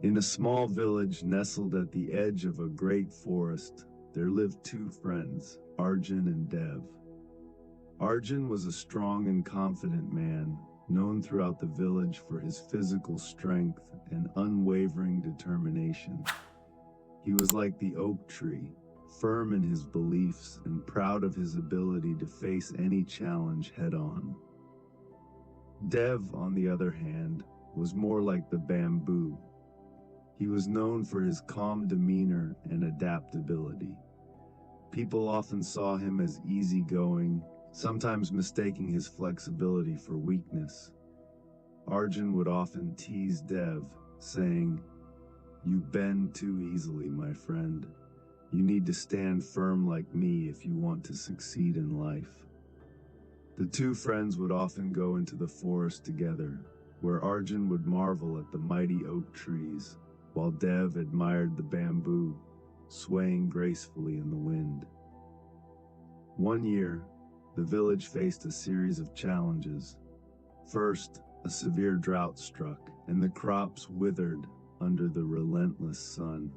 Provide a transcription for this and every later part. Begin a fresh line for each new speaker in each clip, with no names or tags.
In a small village nestled at the edge of a great forest, there lived two friends, Arjun and Dev. Arjun was a strong and confident man, known throughout the village for his physical strength and unwavering determination. He was like the oak tree, firm in his beliefs and proud of his ability to face any challenge head-on. Dev, on the other hand, was more like the bamboo. He was known for his calm demeanor and adaptability. People often saw him as easygoing, sometimes mistaking his flexibility for weakness. Arjun would often tease Dev, saying, "You bend too easily, my friend. You need to stand firm like me if you want to succeed in life." The two friends would often go into the forest together, where Arjun would marvel at the mighty oak trees, while Dev admired the bamboo, swaying gracefully in the wind. One year, the village faced a series of challenges. First, a severe drought struck, and the crops withered under the relentless sun.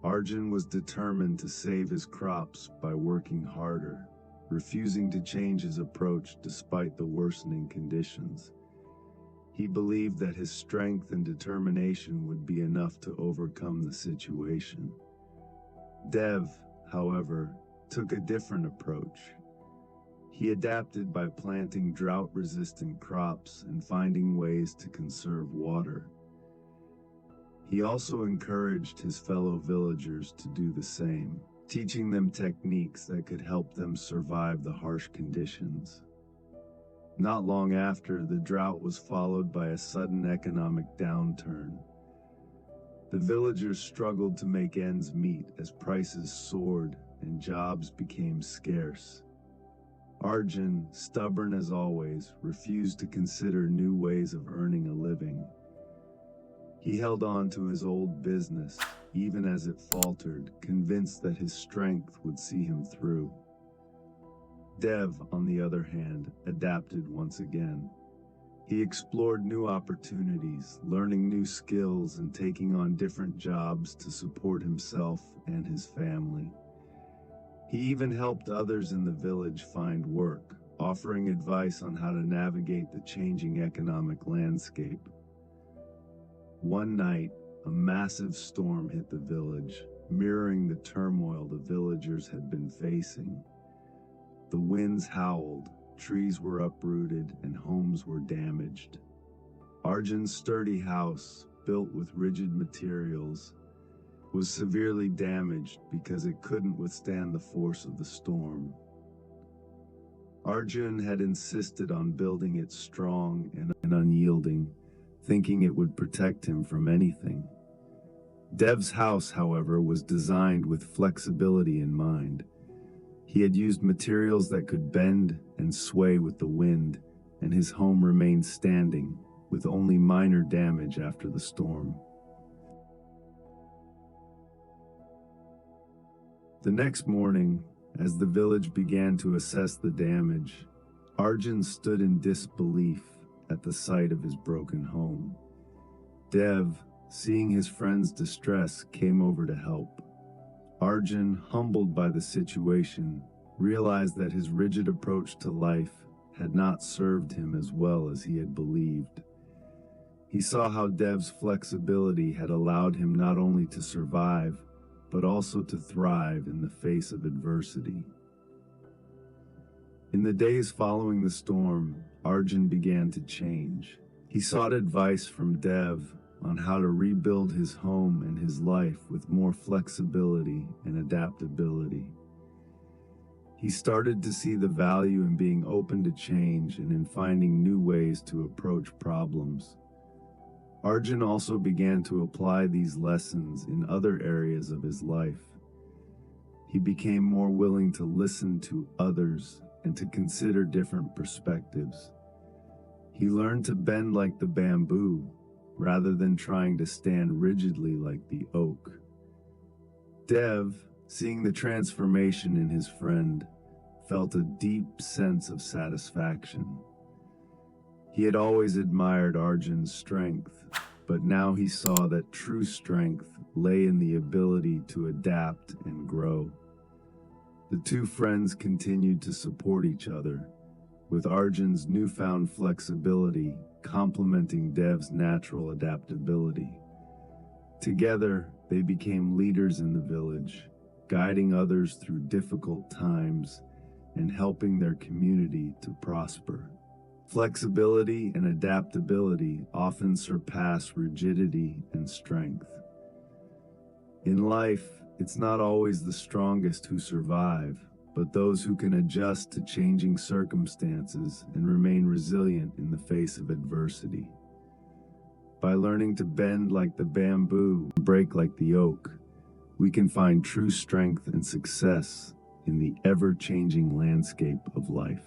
Arjun was determined to save his crops by working harder, refusing to change his approach despite the worsening conditions. He believed that his strength and determination would be enough to overcome the situation. Dev, however, took a different approach. He adapted by planting drought-resistant crops and finding ways to conserve water. He also encouraged his fellow villagers to do the same, teaching them techniques that could help them survive the harsh conditions. Not long after, the drought was followed by a sudden economic downturn. The villagers struggled to make ends meet as prices soared and jobs became scarce. Arjun, stubborn as always, refused to consider new ways of earning a living. He held on to his old business, even as it faltered, convinced that his strength would see him through. Dev, on the other hand, adapted once again. He explored new opportunities, learning new skills and taking on different jobs to support himself and his family. He even helped others in the village find work, offering advice on how to navigate the changing economic landscape. One night, a massive storm hit the village, mirroring the turmoil the villagers had been facing. The winds howled, trees were uprooted, and homes were damaged. Arjun's sturdy house, built with rigid materials, was severely damaged because it couldn't withstand the force of the storm. Arjun had insisted on building it strong and unyielding, thinking it would protect him from anything. Dev's house, however, was designed with flexibility in mind. He had used materials that could bend and sway with the wind, and his home remained standing, with only minor damage after the storm. The next morning, as the village began to assess the damage, Arjun stood in disbelief at the sight of his broken home. Dev, seeing his friend's distress, came over to help. Arjun, humbled by the situation, realized that his rigid approach to life had not served him as well as he had believed. He saw how Dev's flexibility had allowed him not only to survive, but also to thrive in the face of adversity. In the days following the storm, Arjun began to change. He sought advice from Dev on how to rebuild his home and his life with more flexibility and adaptability. He started to see the value in being open to change and in finding new ways to approach problems. Arjun also began to apply these lessons in other areas of his life. He became more willing to listen to others and to consider different perspectives. He learned to bend like the bamboo, rather than trying to stand rigidly like the oak. Dev, seeing the transformation in his friend, felt a deep sense of satisfaction. He had always admired Arjun's strength, but now he saw that true strength lay in the ability to adapt and grow. The two friends continued to support each other, with Arjun's newfound flexibility complementing Dev's natural adaptability. Together, they became leaders in the village, guiding others through difficult times and helping their community to prosper. Flexibility and adaptability often surpass rigidity and strength. In life, it's not always the strongest who survive, but those who can adjust to changing circumstances and remain resilient in the face of adversity. By learning to bend like the bamboo and break like the oak, we can find true strength and success in the ever-changing landscape of life.